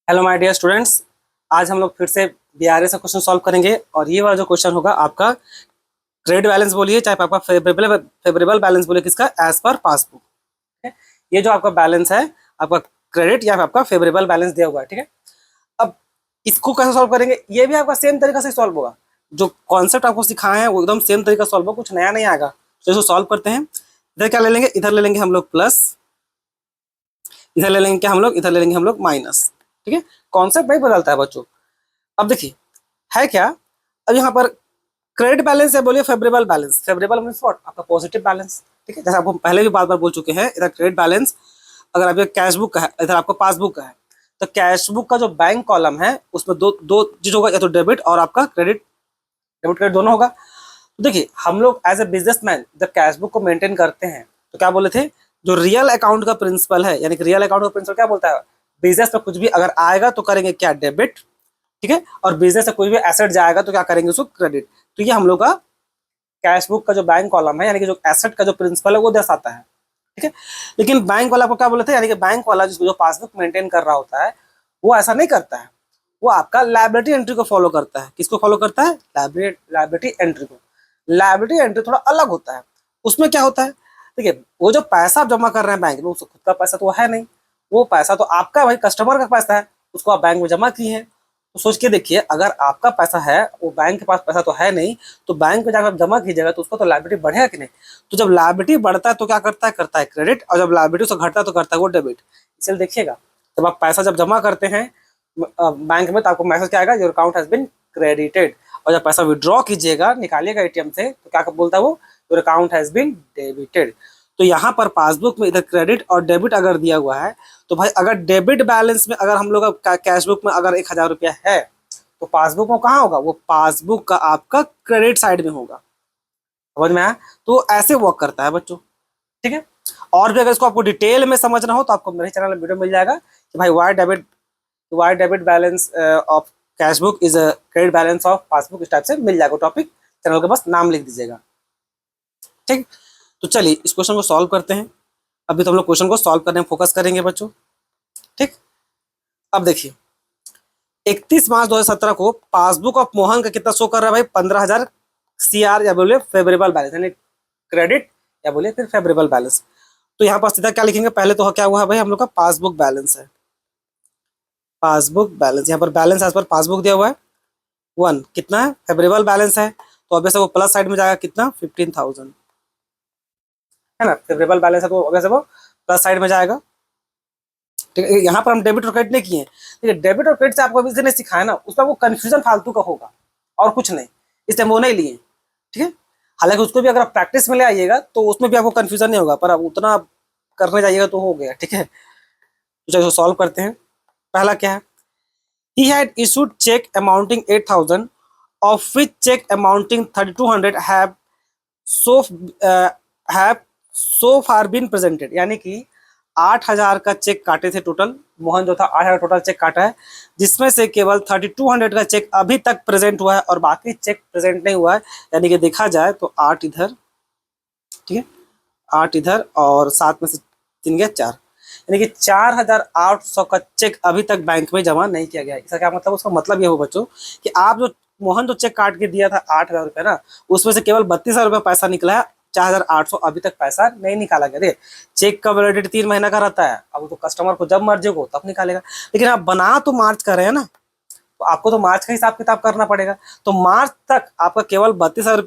Hello my dear students. आज हम लोग फिर से बीआरए से क्वेश्चन सॉल्व करेंगे और ये वाला जो क्वेश्चन होगा आपका क्रेडिट बैलेंस बोलिए चाहे आपका फेवरेबल फेवरेबल बैलेंस बोलिए, किसका एज पर पासबुक। ठीक है, ये जो आपका बैलेंस है आपका क्रेडिट या फिर आपका फेवरेबल बैलेंस दिया हुआ है। ठीक है, अब इसको कैसे सॉल्व करेंगे, ये भी आपका सेम तरीका से सॉल्व होगा। जो कॉन्सेप्ट आपको सिखाए हैं वो एकदम सेम तरीका सॉल्व होगा, कुछ नया नहीं आएगा। तो इसको सॉल्व करते हैं। इधर क्या ले लेंगे, इधर ले लेंगे हम लोग प्लस, इधर ले लेंगे क्या हम लोग, इधर ले लेंगे हम लोग माइनस। ठीक है, कॉन्सेप्ट नहीं बदलता है बच्चों। अब देखिए है क्या, अब यहाँ पर क्रेडिट बैलेंस है, बोलिए favourable balance. Favourable means what, आपका पॉजिटिव बैलेंस। ठीक है, जैसे आपको पहले भी बार बार बोल चुके हैं, इधर क्रेडिट बैलेंस अगर आपके कैश बुक का है, इधर आपका पासबुक का है, तो कैश बुक का जो बैंक कॉलम है उसमें दो दो चीज होगा, या तो डेबिट और आपका क्रेडिट, डेबिट क्रेडिट दोनों होगा। तो देखिए हम लोग एज ए बिजनेसमैन जब कैश बुक को मेंटेन करते हैं तो क्या बोले थे, जो रियल अकाउंट का प्रिंसिपल है, यानी कि रियल अकाउंट का प्रिंसिपल क्या बोलता है, बिजनेस में कुछ भी अगर आएगा तो करेंगे क्या, डेबिट। ठीक है, और बिजनेस से कोई भी एसेट जाएगा तो क्या करेंगे, उसको क्रेडिट। तो ये हम लोग का कैश बुक का जो बैंक कॉलम है, यानी कि जो एसेट का जो प्रिंसिपल है वो दर्शाता है। ठीक है, लेकिन बैंक वाला को क्या बोले थे, यानी कि बैंक वाला जिसको जो पासबुक मेंटेन कर रहा होता है वो ऐसा नहीं करता है। वो आपका लायबिलिटी एंट्री को फॉलो करता है। किसको फॉलो करता है, लायबिलिटी एंट्री को। लायबिलिटी एंट्री थोड़ा अलग होता है। उसमें क्या होता है, देखिए वो जो पैसा आप जमा कर रहे हैं बैंक में, उसको खुद का पैसा तो है नहीं, वो पैसा तो आपका भाई कस्टमर का पैसा है, उसको आप बैंक में जमा किए हैं। तो सोच के देखिए, अगर आपका पैसा है, वो बैंक के पास पैसा तो है नहीं, तो बैंक में जाकर आप जमा कीजिएगा तो उसका तो लायबिलिटी बढ़ेगा कि नहीं। तो जब लायबिलिटी बढ़ता है तो क्या करता है क्रेडिट, और जब लायबिलिटी से घटता है तो करता है वो डेबिट। इसलिए देखिएगा, जब आप पैसा जब जमा करते हैं बैंक में तो आपको मैसेज क्या आएगा, your account has been credited. और जब पैसा विड्रॉ कीजिएगा, निकालिएगा एटीएम से, तो क्या बोलता है वो, your account has been debited. तो यहाँ पर पासबुक में इधर क्रेडिट और डेबिट अगर दिया हुआ है, तो भाई अगर डेबिट बैलेंस में अगर हम लोग का कैश बुक में अगर 1,000 रुपया है, तो पासबुक में कहाँ होगा, वो पासबुक का आपका क्रेडिट साइड में होगा। समझ में आया, तो ऐसे वर्क करता है बच्चों। ठीक है, और भी अगर इसको आपको डिटेल में समझना हो तो आपको मेरे चैनल में वीडियो मिल जाएगा कि भाई why debit balance of cash book is credit balance of passbook, इस टाइप से मिल जाएगा टॉपिक। चैनल के बस नाम लिख दीजिएगा। ठीक, तो चलिए इस क्वेश्चन को सॉल्व करते हैं। अभी तो हम लोग क्वेश्चन को सॉल्व करने में फोकस करेंगे बच्चों। ठीक, अब देखिए 31 मार्च 2017 को पासबुक ऑफ मोहन का कितना शो कर रहा है भाई, 15,000 CR, या बोलिए फेवरेबल बैलेंस, यानी क्रेडिट या बोलिए फिर फेवरेबल बैलेंस। तो यहाँ पर सीधा क्या लिखेंगे, पहले तो क्या हुआ है भाई, हम लोग का पासबुक बैलेंस है। पासबुक बैलेंस, यहाँ पर बैलेंस एज पर पासबुक दिया हुआ है 1, कितना है, फेवरेबल बैलेंस है, तो ऑब्वियस वो प्लस साइड में जाएगा, कितना 15,000 है ना। फेवरेबल बैलेंस है तो ऑब्वियस वो प्लस साइड में जाएगा। ठीक है, यहाँ पर हम डेबिट और क्रेडिट नहीं किए। ठीक है, डेबिट और क्रेडिट से आपको अभी से नहीं सिखाया ना, उसका वो कंफ्यूजन फालतू का होगा और कुछ नहीं, इसलिए वो नहीं लिए। ठीक है, हालांकि उसको भी अगर आप प्रैक्टिस में ले आइएगा तो उसमें भी आपको कंफ्यूजन नहीं होगा, पर अब उतना करने जाइएगा तो हो गया। ठीक है, तो चलो सॉल्व करते हैं। पहला क्या है, he had issued check amounting 8,000, of which check amounting 3,200 uh, have so far been presented। यानी कि 8,000 का चेक काटे थे टोटल, मोहन जो था 8,000 टोटल चेक काटा है, जिसमें से केवल 3,200 का चेक अभी तक प्रेजेंट हुआ है और बाकी चेक प्रेजेंट नहीं हुआ है। यानी कि देखा जाए तो 8 इधर, ठीक है, 8 इधर और 7 में से 3 गया 4, यानी कि 4,800 का चेक अभी तक बैंक में जमा नहीं किया गया। इसका क्या मतलब, उसका मतलब ये हो बच्चों कि आप जो मोहन जो चेक काट के दिया था 8,000 रुपये ना, उसमें से केवल 32,000 रुपये पैसा निकला है, 4,800 अभी तक पैसा नहीं निकाला गया। देखिए चेक का वैलिडिटी 3 महीना का रहता है, अब तो कस्टमर को जब मर्जी हो तब निकालेगा, लेकिन आप बना तो मार्च कर रहे हैं ना, तो आपको तो मार्च का हिसाब किताब करना पड़ेगा। तो मार्च तक आपका केवल 32,000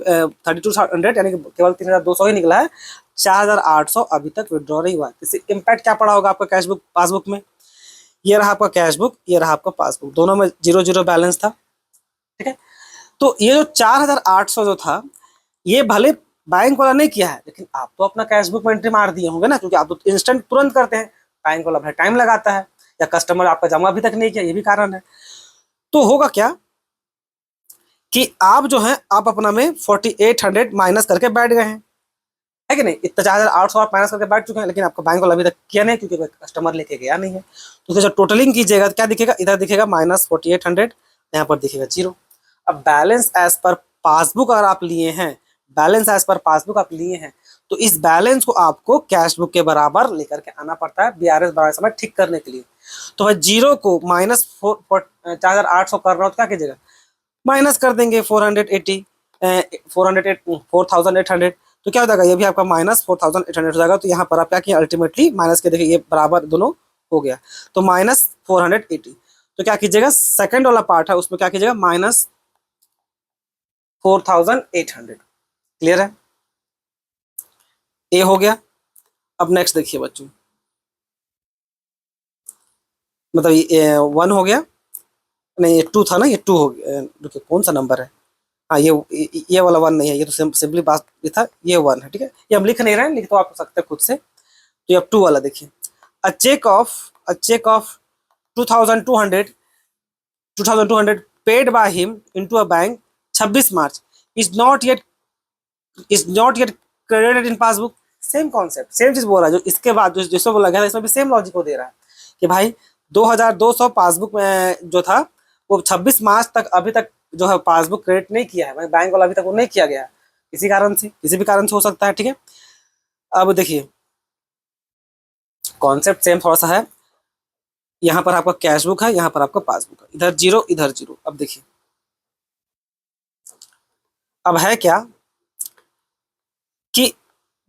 3200 यानी कि केवल 3,200 ही निकला है, 4,800 अभी तक विड्रॉ नहीं हुआ। इससे इम्पैक्ट क्या पड़ा होगा आपका कैश बुक पासबुक में, ये रहा आपका कैश बुक, ये रहा आपका पासबुक, दोनों में 0-0 बैलेंस था। ठीक है, तो ये जो 4,800 जो था, ये भले बैंक वाला नहीं किया है, लेकिन आप तो अपना कैश बुक में एंट्री मार दिए होंगे ना, क्योंकि आप तो इंस्टेंट तुरंत करते हैं, बैंक वाला भाई टाइम लगाता है, या कस्टमर आपका जमा अभी तक नहीं किया, ये भी कारण है। तो होगा क्या कि आप जो है आप अपना में 4,800 माइनस करके बैठ गए हैं, है कि नहीं, इतना 4,800 आप माइनस करके बैठ चुके हैं, लेकिन आपका बैंक वाला अभी तक किया नहीं क्योंकि कस्टमर लेके गया नहीं है। तो जब टोटलिंग कीजिएगा तो क्या दिखेगा, इधर दिखेगा -4,800, यहाँ पर दिखेगा 0। अब बैलेंस एज पर पासबुक अगर आप लिए हैं, बैलेंस एज पर पासबुक आप लिए हैं, तो इस बैलेंस को आपको कैश बुक के बराबर लेकर के आना पड़ता है बीआरएस बनाते समय ठीक करने के लिए। तो भाई जीरो को माइनस 4800 करना हो तो क्या कीजिएगा, माइनस कर देंगे 480, 4800, तो क्या हो जाएगा, ये भी आपका माइनस 4800 हो जाएगा। तो यहाँ पर आप क्या किए, अल्टीमेटली माइनस के देखिए ये बराबर दोनों हो गया, तो माइनस 480। तो क्या कीजिएगा, सेकंड वाला पार्ट है उसमें क्या कीजिएगा, माइनस 4800। क्लियर है, ए हो गया। अब नेक्स्ट देखिए बच्चों, मतलब ये 1 हो गया, नहीं ये 2 था ना, ये 2 हो गया, रुकिए कौन सा नंबर है, हाँ ये वाला 1 नहीं है, ये तो सिंपली बात ये था, ये 1 है, ठीक है, ये हम लिख नहीं रहे हैं, लिख तो आप सकते हैं खुद से। तो ये अब 2 वाला देखिए, a cheque of 2200 paid by him into a bank 26 March is not yet credited in passbook. Same concept, same चीज बोल रहा है, जो इसके बाद जो जिसमें बोला गया था इसमें भी सेम लॉजिक को दे रहा है कि भाई 2200 पासबुक में जो था वो 26 मार्च तक अभी तक जो है पासबुक क्रेडिट नहीं किया है, बैंक वाला अभी तक वो नहीं किया गया, किसी कारण से, किसी भी कारण से हो सकता है, ठीक है। अब देखिए कॉन्सेप्ट सेम थोड़ा सा है, यहाँ पर आपका कैश बुक है, यहाँ पर आपका पासबुक है, इधर जीरो इधर जीरो। अब देखिए अब है क्या कि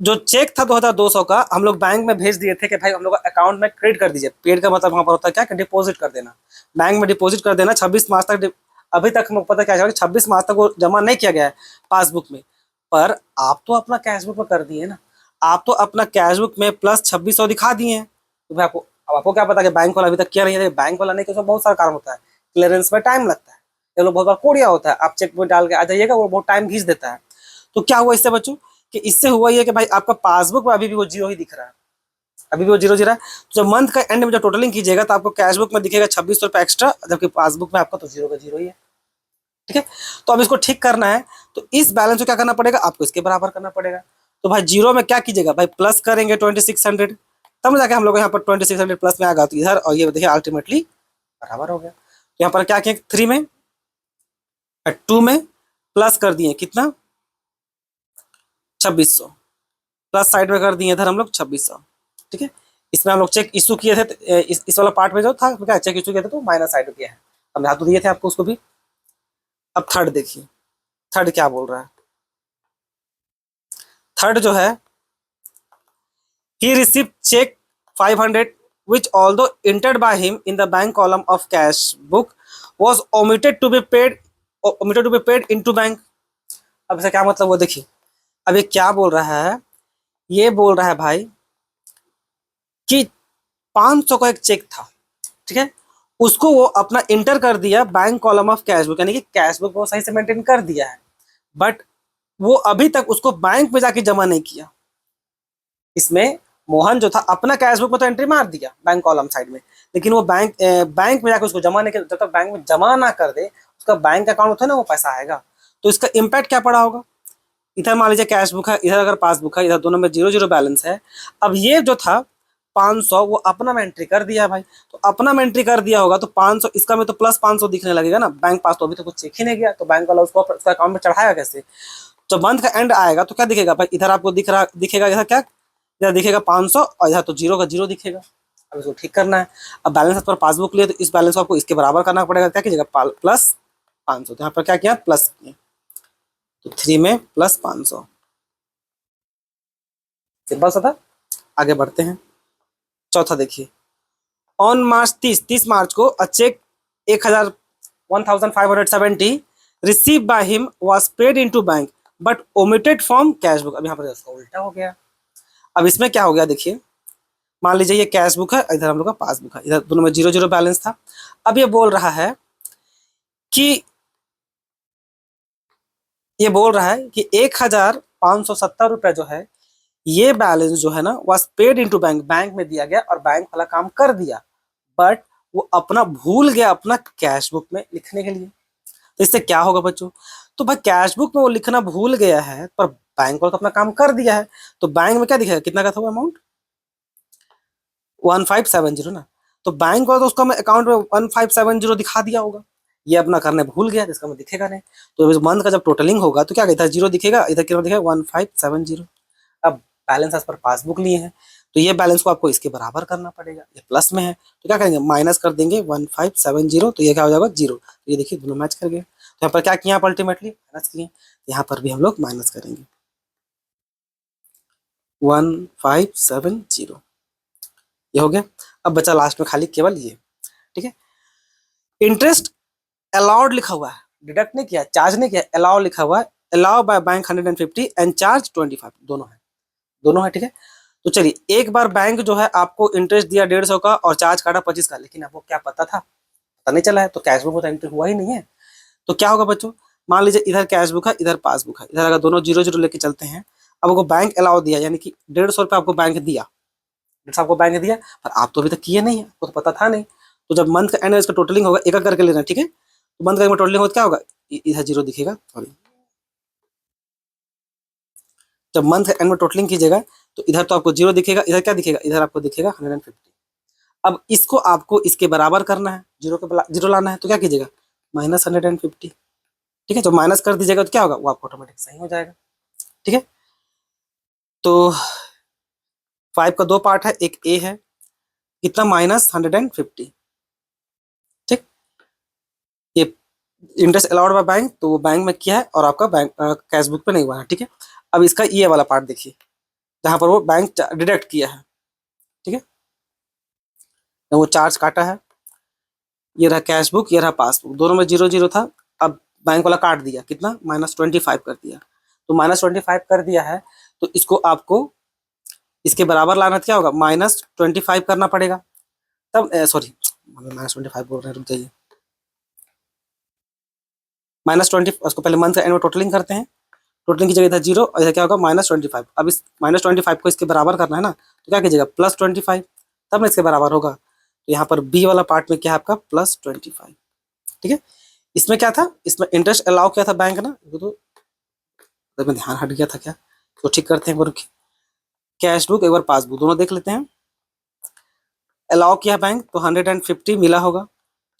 जो चेक था 2200 का हम लोग बैंक में भेज दिए थे कि भाई हम लोग अकाउंट में क्रेडिट कर दीजिए, पेड का मतलब वहां पर होता है क्या कि डिपॉजिट कर देना, बैंक में डिपॉजिट कर देना 26 मार्च तक। अभी तक हमको पता क्या चला, 26 मार्च तक वो जमा नहीं किया गया है पासबुक में, पर आप तो अपना कैश बुक में कर दिए ना, आप तो अपना कैश बुक में प्लस 2600 दिखा दिए हैं। तो भाई आपको, अब आपको क्या पता कि बैंक वाला अभी तक किया नहीं है, बैंक वाला नहीं कि उसमें बहुत सारा काम होता है, क्लियरेंस में टाइम लगता है, ये लोग बहुत बार कोडिया होता है, आप चेक बुक डाल के आ जाइएगा वो बहुत टाइम खींच देता है। तो क्या हुआ इससे बच्चों कि इससे हुआ ये कि भाई आपका पासबुक में अभी भी वो जीरो ही दिख रहा है, अभी भी वो जीरो जीरो है। तो जब मंथ का एंड में जब टोटलिंग कीजिएगा तो आपको कैश बुक में दिखेगा 2600 रुपये एक्स्ट्रा, जबकि पासबुक में आपका तो जीरो का जीरो ही है, ठीक है। तो अब इसको ठीक करना है, तो इस बैलेंस को क्या करना पड़ेगा, आपको इसके बराबर करना पड़ेगा। तो भाई जीरो में क्या कीजिएगा, भाई प्लस करेंगे 2600, तब जाके हम लोग यहाँ पर 2600 प्लस में आ गया, तो इधर और ये देखिए अल्टीमेटली बराबर हो गया। तो यहाँ पर क्या किए 3 में 2 में प्लस कर दिए कितना 2600, प्लस साइड में कर दिए इधर हम लोग 2600, ठीक है। इसमें हम लोग चेक इशू किए थे, इस वाला पार्ट में जो था क्या चेक इशू किए थे तो माइनस साइड में किया है, हमने हाथ तो दिए थे आपको उसको भी। अब थर्ड देखिए, थर्ड क्या बोल रहा है, थर्ड जो है he received check 500 which although entered by him in the bank column of cash book was omitted to be paid into bank। अब इसका क्या मतलब वो देखिए, अब ये क्या बोल रहा है, ये बोल रहा है भाई कि 500 का एक चेक था, ठीक है, उसको वो अपना इंटर कर दिया bank column of cash book, यानी कि कैश बुक वो सही से मेंटेन कर दिया है, बट वो अभी तक उसको बैंक में जाके जमा नहीं किया। इसमें मोहन जो था अपना कैश बुक में तो एंट्री मार दिया बैंक कॉलम साइड में, लेकिन वो बैंक में जाकर उसको जमा नहीं किया, जब तक बैंक में जमा ना कर दे उसका बैंक अकाउंट होता है ना वो पैसा आएगा। तो इसका इम्पैक्ट क्या पड़ा होगा, इधर मान लीजिए कैश बुक है, इधर अगर पासबुक है, इधर दोनों में जीरो जीरो बैलेंस है। अब ये जो था 500 वो अपना में एंट्री कर दिया भाई, तो अपना में एंट्री कर दिया होगा तो 500 इसका में तो प्लस 500 दिखने लगेगा ना, बैंक पास तो अभी तो कुछ चेक ही नहीं गया, तो बैंक वाला उसको उसका अकाउंट में चढ़ाएगा कैसे। जब मंथ का एंड आएगा तो क्या दिखेगा भाई, इधर आपको दिखेगा इधर क्या, इधर दिखेगा 500 और इधर तो जीरो का जीरो दिखेगा। अब इसको ठीक करना है, अब बैलेंस पर पासबुक लिए तो इस बैलेंस को आपको इसके बराबर करना पड़ेगा, क्या कीजिएगा प्लस 500, तो यहाँ पर क्या किया प्लस किया, तो 3 में प्लस 500, सिंपल सा था। आगे बढ़ते हैं, चौथा देखिए, ऑन मार्च 30 मार्च को a cheque 1570 receive by him was paid into bank but omitted from cash book. अब यहाँ पर उल्टा हो गया, अब इसमें क्या हो गया देखिए, मान लीजिए ये कैश बुक है, इधर हम लोग का पासबुक है, इधर दोनों में जीरो जीरो बैलेंस था। अब ये बोल रहा है कि 1570 रुपए जो है ये बैलेंस जो है ना was paid into bank, bank में दिया गया और बैंक वाला काम कर दिया, बट वो अपना भूल गया अपना कैश बुक में लिखने के लिए। तो इससे क्या होगा बच्चों, तो भाई कैश बुक में वो लिखना भूल गया है पर बैंक वाला तो अपना काम कर दिया है, तो बैंक में क्या दिखेगा कितना का था वो अमाउंट 1570 ना, तो बैंक वाला तो उसका अकाउंट में 1570 दिखा दिया होगा, ये अपना करने भूल गया, इसका में दिखेगा नहीं। तो इस मंथ का जब टोटलिंग होगा तो क्या इधर जीरो दिखेगा, इधर कितना दिखेगा 1570। अब बैलेंस एज पर पासबुक लिए हैं तो ये बैलेंस को आपको इसके बराबर करना पड़ेगा, ये प्लस में है तो क्या करेंगे माइनस कर देंगे 1570, तो ये क्या हो जाएगा 0। तो ये देखिए दोनों मैच कर गए। तो यहाँ पर क्या किया आप अल्टीमेटली माइनस किए, यहाँ पर भी हम लोग माइनस करेंगे 1570, ये हो गया। अब बचा लास्ट में खाली केवल ये, ठीक है। इंटरेस्ट अलाउड लिखा हुआ है, डिडक्ट नहीं किया, चार्ज नहीं किया, अलाउ लिखा हुआ है। Allow by bank 150 and charge 25, दोनों है, ठीक है। तो चलिए एक बार बैंक जो है आपको इंटरेस्ट दिया 150 का और चार्ज काटा 25 का, लेकिन आपको क्या पता था, पता नहीं चला है, तो कैश बुक में तो एंट्री हुआ ही नहीं है। तो क्या होगा बच्चों, मान लीजिए इधर कैश बुक है, इधर पासबुक है, इधर अगर दोनों 0 0 लेके चलते हैं, अब आपको बैंक अलाउ दिया, यानी कि 150 रुपये आपको बैंक दिया, 150 आपको बैंक दिया, पर आप तो अभी तक किए नहीं है, आपको तो पता था नहीं। तो जब मंथ का एंड में इसका टोटलिंग होगा, एक करके लेना, ठीक है। तो मंथ का एंड में टोटलिंग होगा क्या होगा, इधर 0 दिखेगा, सॉरी, जब मंथ का एंड में टोटलिंग कीजिएगा तो इधर तो आपको 0 दिखेगा, इधर क्या दिखेगा, इधर आपको दिखेगा 150। अब इसको आपको इसके बराबर करना है, 0 लाना है, तो क्या कीजिएगा -150, ठीक है। तो माइनस कर दीजिएगा तो क्या होगा, वो आपको ऑटोमेटिक सही हो जाएगा, ठीक है। तो 5 का 2 पार्ट है, एक ए है, कितना -150, ठीक। ये इंटरेस्ट अलाउड बाय बैंक, तो वो बैंक में किया है और आपका बैंक कैश बुक पे नहीं हुआ है, ठीक है। अब इसका ये वाला पार्ट देखिए, जहां पर वो बैंक डिडक्ट किया है, ठीक है, तो वो चार्ज काटा है, ये रहा कैश बुक, ये रहा पासबुक, दोनों में 0 0 था। अब बैंक वाला काट दिया, कितना -25 कर दिया, तो -25 कर दिया है, तो इसको आपको इसके बराबर लाना, क्या होगा -25 करना पड़ेगा, तब सॉरी -25 बोल रहे हैं, रुक जाइए, -20, उसको पहले मंथ एंड में टोटलिंग करते हैं, टोटलिंग की जगह इधर 0 और इधर क्या होगा -25। अब इस -25 को इसके बराबर करना है ना, तो क्या कीजिएगा +25, तब ना इसके बराबर होगा। तो यहाँ पर बी वाला पार्ट में क्या है आपका +25, ठीक है। इसमें क्या था, इसमें इंटरेस्ट अलाउ किया था बैंक ना, तो में ध्यान हट गया था क्या, तो ठीक करते हैं, रुकिए, कैश बुक एक बार पासबुक दोनों देख लेते हैं। अलाउ किया बैंक तो 150 मिला होगा,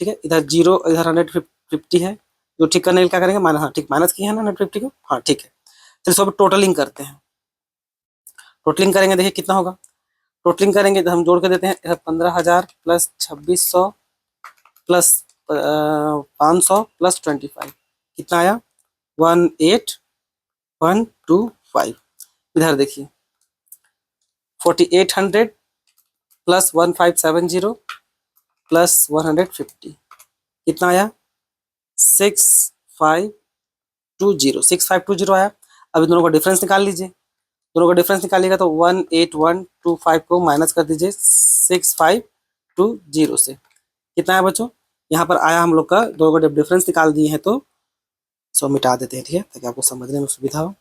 ठीक है, इधर 0 इधर 150 है, जो ठीक करने के लिए क्या करेंगे माइनस, हाँ ठीक माइनस किया है ना 150 को, हाँ ठीक है। चलिए सब टोटलिंग करते हैं, टोटलिंग करेंगे, देखिए कितना होगा, टोटलिंग करेंगे तो हम जोड़ के देते हैं, इधर 15,000 प्लस 2600 प्लस 500 प्लस 25, कितना आया 18125। इधर देखिए 4800 प्लस 1570 प्लस 150, कितना आया 6520 आया। अभी दोनों का डिफरेंस निकाल लीजिए, दोनों का डिफरेंस निकालिएगा तो 18125 को माइनस कर दीजिए 6520 से, कितना है बच्चों, यहाँ पर आया हम लोग का, दोनों का डिफरेंस निकाल दिए हैं, तो सो मिटा देते हैं, ठीक है, ताकि आपको समझने में सुविधा हो।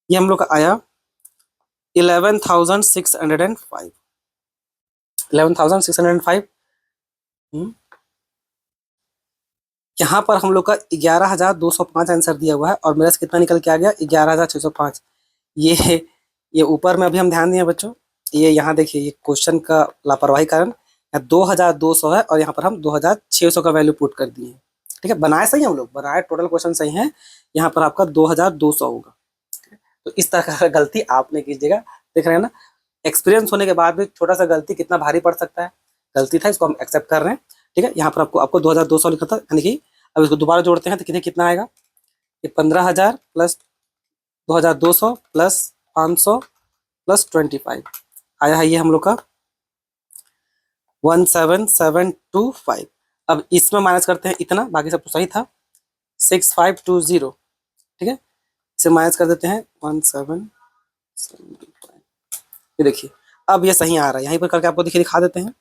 ये हम लोग का आया 11,605, 11,605। यहाँ पर हम लोग का 11,205 आंसर दिया हुआ है, और मेरा से कितना निकल के आ गया 11,605। ये ऊपर में अभी हम ध्यान दिए बच्चों, ये यहाँ देखिए, ये क्वेश्चन का लापरवाही कारण 2,200 है, और यहाँ पर हम 2,600 का वैल्यू पुट कर दिए, ठीक है। बनाए सही हम लोग, बनाए टोटल क्वेश्चन सही है, यहाँ पर आपका 2,200 होगा। तो इस तरह का गलती आप नहीं कीजिएगा, देख रहे हैं ना, एक्सपीरियंस होने के बाद भी छोटा सा गलती कितना भारी पड़ सकता है, गलती था, इसको हम एक्सेप्ट कर रहे हैं, ठीक है। यहाँ पर आपको 2,200 लिखा था, यानी कि अब इसको दोबारा जोड़ते हैं तो कितना आएगा, ये 15,000 प्लस 2,200 प्लस 500 प्लस 25 आया है, ये हम लोग का 17,725। अब इसमें माइनस करते हैं इतना, बाकी सब तो सही था, 6520, ठीक है, इसे माइनस कर देते हैं 1775। ये देखिए अब ये सही आ रहा है, यहीं पर करके आपको देखिए दिखा देते हैं,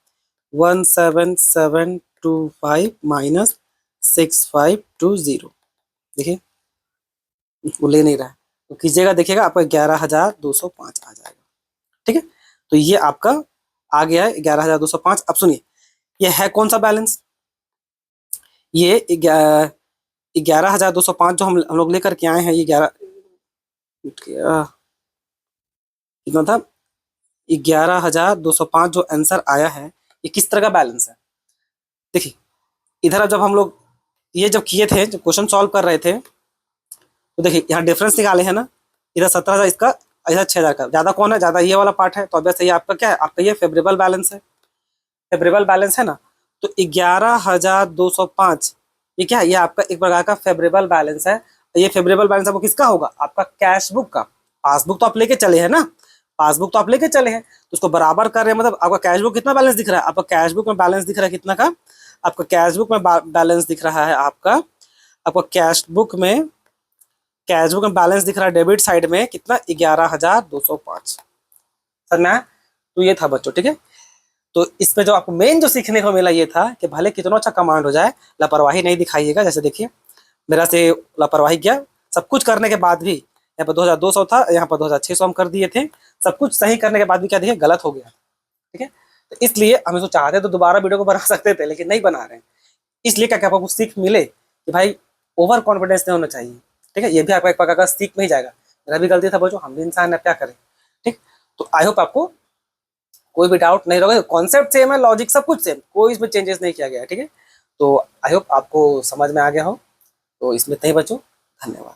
17,725 माइनस 6520, देखिए वो ले नहीं रहा है, तो कीजिएगा, देखिएगा आपका 11,205 आ जाएगा, ठीक है। तो ये आपका आ गया है 11,205। अब सुनिए, ये है कौन सा बैलेंस, ये 11,205 जो हम लोग लेकर के आए हैं, ये 11 कितना था, 11,205 जो आंसर आया है, ये किस तरह का बैलेंस है। देखिए इधर अब जब हम लोग ये जब किए थे, जब क्वेश्चन सॉल्व कर रहे थे, तो देखिए यहाँ डिफरेंस निकाले हैं ना, इधर 17,000 इसका, इधर 6,000 का, ज्यादा कौन है, ज्यादा ये वाला पार्ट है, तो अब ये आपका क्या है, आपका ये फेवरेबल बैलेंस है, फेवरेबल बैलेंस है ना। तो 11,205 ये क्या है, ये आपका एक प्रकार का फेवरेबल बैलेंस है। ये फेवरेबल बैलेंस आपको किसका होगा, आपका कैश बुक का। पासबुक तो आप लेके चले हैं ना, पासबुक तो आप लेके चले हैं, तो उसको बराबर कर रहे हैं, मतलब आपका कैश बुक कितना बैलेंस दिख रहा है, आपका कैश बुक में बैलेंस दिख रहा है कितना का, आपका कैश बुक में बैलेंस दिख रहा है आपका, आपका कैश बुक में बैलेंस दिख रहा है डेबिट साइड में कितना, 11,205। सर मैं, तो ये था बच्चों, ठीक है। तो इसमें जो आपको मेन जो सीखने को मिला ये था कि भले कितना अच्छा कमांड हो जाए, लापरवाही नहीं दिखाइएगा। जैसे देखिए मेरा से लापरवाही किया, सब कुछ करने के बाद भी, यहाँ पर 2,200 था, यहाँ पर 2,600 हम कर दिए थे, सब कुछ सही करने के बाद भी क्या देखिए गलत हो गया, ठीक है। तो इसलिए हम इसको चाहते तो दोबारा वीडियो को बना सकते थे, लेकिन नहीं बना रहे हैं। इसलिए क्या क्या आपको सीख मिले कि भाई ओवर कॉन्फिडेंस नहीं होना चाहिए, ठीक है। ये भी आपका एक प्रकार का सीख में ही जाएगा, मेरा भी गलती था बच्चों, हम भी इंसान है, क्या करें, ठीक। तो आई होप आपको कोई भी डाउट नहीं रहेगा, कॉन्सेप्ट सेम है, लॉजिक सब कुछ सेम, कोई इसमें चेंजेस नहीं किया गया है, ठीक है। तो आई होप आपको समझ में आ गया हो। तो इसमें इतना ही बच्चों, धन्यवाद।